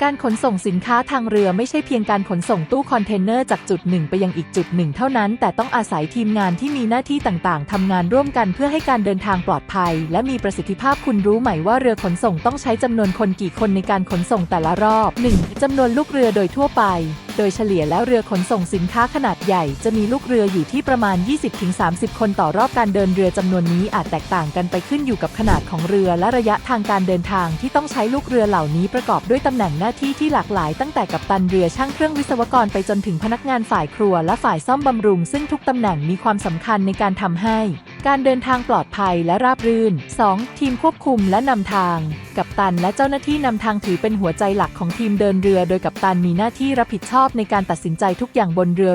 การขนส่งสินค้าทางเรือไม่ใช่เพียงการขนส่งตู้คอนเทนเนอร์จากจุดหนึ่งไปยังอีกจุดหนึ่งเท่านั้นแต่ต้องอาศัยทีมงานที่มีหน้าที่ต่างๆทำงานร่วมกันเพื่อให้การเดินทางปลอดภัยและมีประสิทธิภาพคุณรู้ไหมว่าเรือขนส่งต้องใช้จำนวนคนกี่คนในการขนส่งแต่ละรอบ 1. จำนวนลูกเรือโดยทั่วไปโดยเฉลี่ยแล้วเรือขนส่งสินค้าขนาดใหญ่จะมีลูกเรืออยู่ที่ประมาณ 20-30 คนต่อรอบการเดินเรือจำนวนนี้อาจแตกต่างกันไปขึ้นอยู่กับขนาดของเรือและระยะทางการเดินทางที่ต้องใช้ลูกเรือเหล่านี้ประกอบด้วยตำแหน่งหน้าที่ที่หลากหลายตั้งแต่กัปตันเรือช่างเครื่องวิศวกรไปจนถึงพนักงานฝ่ายครัวและฝ่ายซ่อมบำรุงซึ่งทุกตำแหน่งมีความสำคัญในการทำให้การเดินทางปลอดภัยและราบรื่น 2. ทีมควบคุมและนำทางกัปตันและเจ้าหน้าที่นำทางถือเป็นหัวใจหลักของทีมเดินเรือโดยกัปตันมีหน้าที่รับผิดชอบในการตัดสินใจทุกอย่างบนเรือ